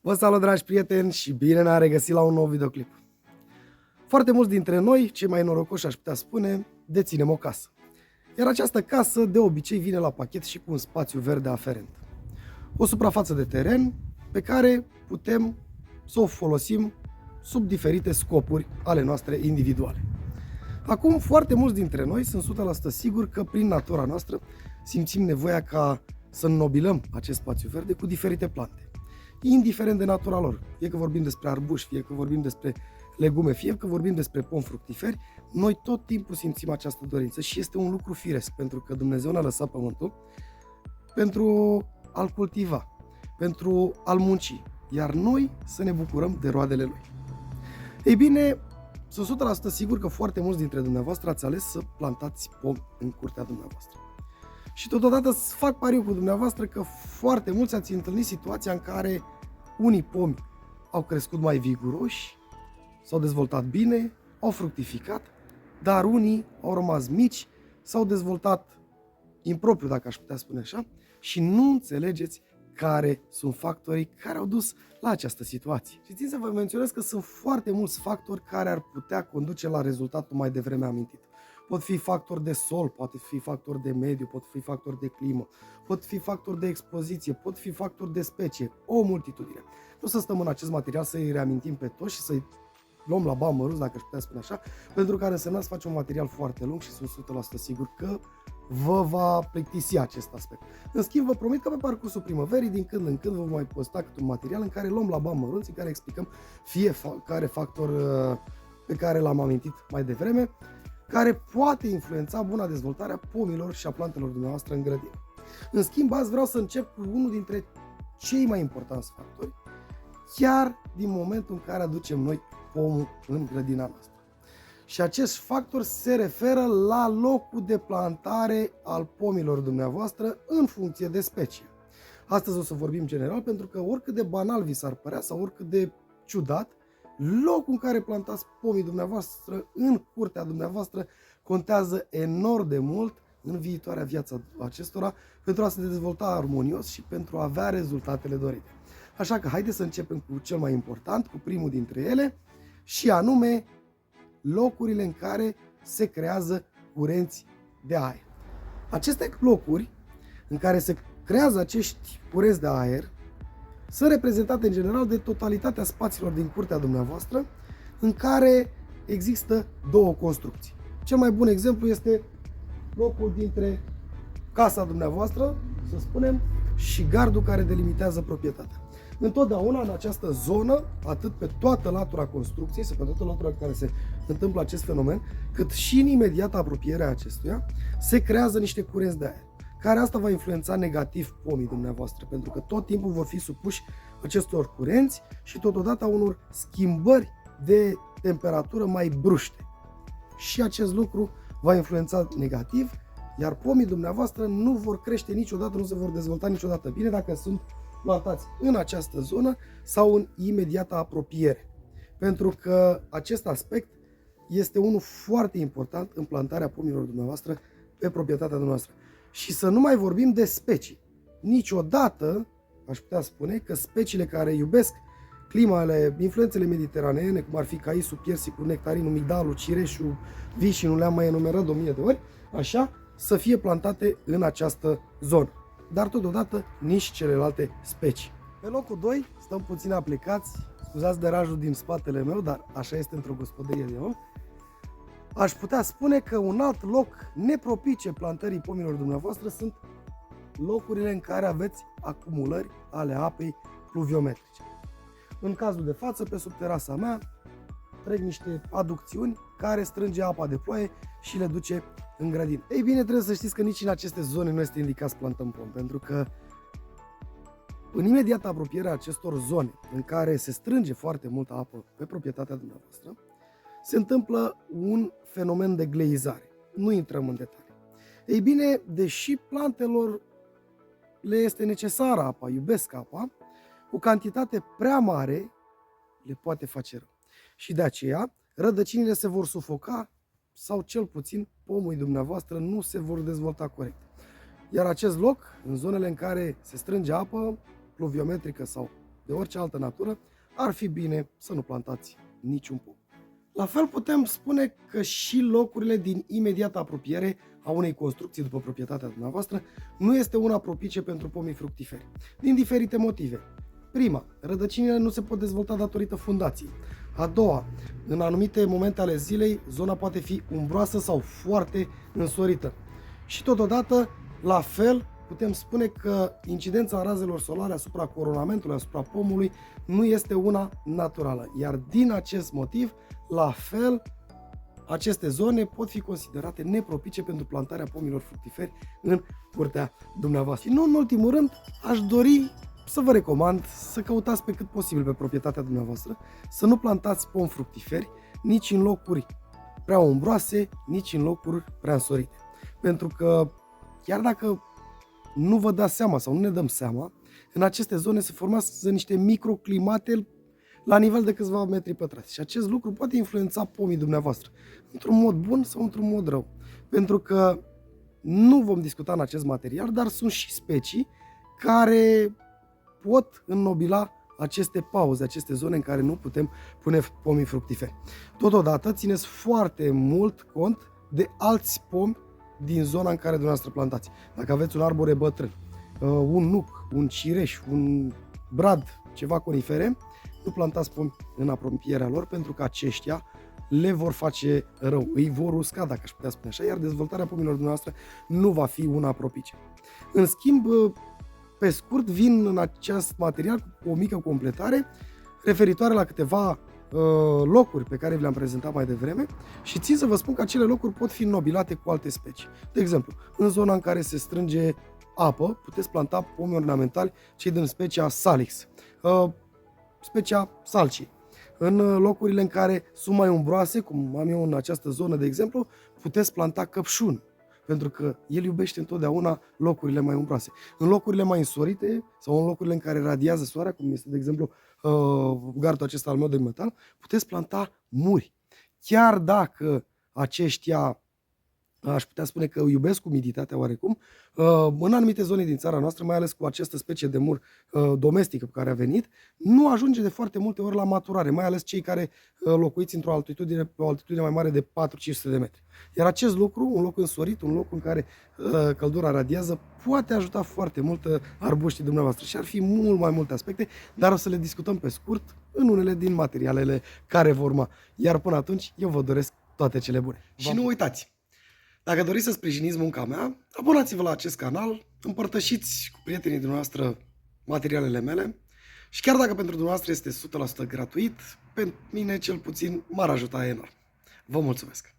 Vă salut, dragi prieteni, și bine ne-am regăsit la un nou videoclip. Foarte mulți dintre noi, cei mai norocoși aș putea spune, deținem o casă. Iar această casă de obicei vine la pachet și cu un spațiu verde aferent. O suprafață de teren pe care putem să o folosim sub diferite scopuri ale noastre individuale. Acum, foarte mulți dintre noi sunt 100% siguri că prin natura noastră simțim nevoia ca să înnobilăm acest spațiu verde cu diferite plante, indiferent de natura lor. Fie că vorbim despre arbuși, fie că vorbim despre legume, fie că vorbim despre pomi fructiferi, noi tot timpul simțim această dorință și este un lucru firesc, pentru că Dumnezeu ne-a lăsat pământul pentru a-l cultiva, pentru a-l munci, iar noi să ne bucurăm de roadele lui. Ei bine, sunt 100% sigur că foarte mulți dintre dumneavoastră ați ales să plantați pomi în curtea dumneavoastră. Și totodată fac pariu cu dumneavoastră că foarte mulți ați întâlnit situația în care unii pomi au crescut mai viguroși, s-au dezvoltat bine, au fructificat, dar unii au rămas mici, s-au dezvoltat impropriu, dacă aș putea spune așa, și nu înțelegeți care sunt factorii care au dus la această situație. Și țin să vă menționez că sunt foarte mulți factori care ar putea conduce la rezultatul mai devreme amintit. Pot fi factori de sol, poate fi factori de mediu, pot fi factori de climă, pot fi factori de expoziție, pot fi factori de specie, o multitudine. Nu să stăm în acest material să-i reamintim pe toți și să-i luăm la bani mărunți, dacă aș putea spune așa, pentru care însemna să facem un material foarte lung și sunt 100% sigur că vă va plictisi acest aspect. În schimb, vă promit că pe parcursul primăverii, din când în când, vă mai posta câte un material în care luăm la bani mărunți, în care explicăm fiecare factor pe care l-am amintit mai devreme, care poate influența buna dezvoltare a pomilor și a plantelor dumneavoastră în grădină. În schimb, azi vreau să încep cu unul dintre cei mai importanți factori, chiar din momentul în care aducem noi pomul în grădina noastră. Și acest factor se referă la locul de plantare al pomilor dumneavoastră în funcție de specie. Astăzi o să vorbim general, pentru că oricât de banal vi s-ar părea sau oricât de ciudat, locul în care plantați pomii dumneavoastră în curtea dumneavoastră contează enorm de mult în viitoarea viața acestora pentru a se dezvolta armonios și pentru a avea rezultatele dorite. Așa că haideți să începem cu cel mai important, cu primul dintre ele, și anume locurile în care se creează curenți de aer. Aceste locuri în care se creează acești curenți de aer sunt reprezentate în general de totalitatea spațiilor din curtea dumneavoastră în care există două construcții. Cel mai bun exemplu este locul dintre casa dumneavoastră, să spunem, și gardul care delimitează proprietatea. Întotdeauna în această zonă, atât pe toată latura construcției, sau pe toată latura în care se întâmplă acest fenomen, cât și în imediată apropiere a acestuia, se creează niște curenți de aer, care asta va influența negativ pomii dumneavoastră, pentru că tot timpul vor fi supuși acestor curenți și totodată unor schimbări de temperatură mai bruște. Și acest lucru va influența negativ, iar pomii dumneavoastră nu vor crește niciodată, nu se vor dezvolta niciodată bine dacă sunt plantați în această zonă sau în imediată apropiere. Pentru că acest aspect este unul foarte important în plantarea pomilor dumneavoastră pe proprietatea dumneavoastră. Și să nu mai vorbim de specii. Niciodată aș putea spune că speciile care iubesc climele, influențele mediteraneene, cum ar fi caisul, persicul, nectarinul, migdalul, cireșul, vișinul, le-am mai enumerat 1000 de ori, așa, să fie plantate în această zonă. Dar totodată nici celelalte specii. Pe locul 2 stăm puțin aplicați, scuzați deranjul din spatele meu, dar așa este într-o gospodărie de om. Aș putea spune că un alt loc nepropice plantării pomilor dumneavoastră sunt locurile în care aveți acumulări ale apei pluviometrice. În cazul de față, pe sub terasa mea, trec niște aducțiuni care strânge apa de ploaie și le duce în grădină. Ei bine, trebuie să știți că nici în aceste zone nu este indicat să plantăm pom, pentru că în imediată apropiere a acestor zone în care se strânge foarte multă apă pe proprietatea dumneavoastră, se întâmplă un fenomen de gleizare. Nu intrăm în detalii. Ei bine, deși plantelor le este necesară apa, iubesc apa, o cantitate prea mare le poate face rău. Și de aceea, rădăcinile se vor sufoca sau cel puțin pomul dumneavoastră nu se vor dezvolta corect. Iar acest loc, în zonele în care se strânge apă pluviometrică sau de orice altă natură, ar fi bine să nu plantați niciun pom. La fel putem spune că și locurile din imediată apropiere a unei construcții după proprietatea dumneavoastră nu este una propice pentru pomii fructiferi, din diferite motive. Prima, rădăcinile nu se pot dezvolta datorită fundației. A doua, în anumite momente ale zilei, zona poate fi umbroasă sau foarte însorită. Și totodată, la fel, putem spune că incidența razelor solare asupra coronamentului, asupra pomului, nu este una naturală. Iar din acest motiv, la fel, aceste zone pot fi considerate nepropice pentru plantarea pomilor fructiferi în curtea dumneavoastră. Și nu în ultimul rând, aș dori să vă recomand să căutați pe cât posibil pe proprietatea dumneavoastră, să nu plantați pomi fructiferi nici în locuri prea umbroase, nici în locuri prea însorite. Pentru că chiar dacă nu vă dați seama sau nu ne dăm seama, în aceste zone se formează niște microclimate la nivel de câțiva metri pătrați. Și acest lucru poate influența pomii dumneavoastră într-un mod bun sau într-un mod rău. Pentru că nu vom discuta în acest material, dar sunt și specii care pot înnobila aceste pauze, aceste zone în care nu putem pune pomii fructiferi. Totodată, țineți foarte mult cont de alți pomi din zona în care dumneavoastră plantați. Dacă aveți un arbore bătrân, un nuc, un cireș, un brad, ceva conifere, nu plantați pomi în apropierea lor, pentru că aceștia le vor face rău, îi vor usca, dacă aș putea spune așa, iar dezvoltarea pomilor dumneavoastră nu va fi una propice. În schimb, pe scurt, vin în acest material cu o mică completare referitoare la câteva locuri pe care vi le-am prezentat mai devreme și țin să vă spun că acele locuri pot fi înnobilate cu alte specii. De exemplu, în zona în care se strânge apă, puteți planta pomi ornamentali, cei din specia Salix, specia Salcii. În locurile în care sunt mai umbroase, cum am eu în această zonă, de exemplu, puteți planta căpșun, pentru că el iubește întotdeauna locurile mai umbroase. În locurile mai însorite sau în locurile în care radiază soarea, cum este, de exemplu, gardul acesta al meu de metal, puteți planta muri. Chiar dacă aceștia, aș putea spune că iubesc umiditatea oarecum, în anumite zone din țara noastră, mai ales cu această specie de mur domestică pe care a venit, nu ajunge de foarte multe ori la maturare, mai ales cei care locuiți într-o altitudine, pe o altitudine mai mare de 4-500 de metri. Iar acest lucru, un loc însorit, un loc în care căldura radiază, poate ajuta foarte mult arbuștii dumneavoastră și ar fi mult mai multe aspecte, dar o să le discutăm pe scurt în unele din materialele care vor urma. Iar până atunci, eu vă doresc toate cele bune. Și nu uitați! Dacă doriți să sprijiniți munca mea, abonați-vă la acest canal, împărtășiți cu prietenii dumneavoastră materialele mele și chiar dacă pentru dumneavoastră este 100% gratuit, pentru mine cel puțin m-ar ajuta enorm. Vă mulțumesc!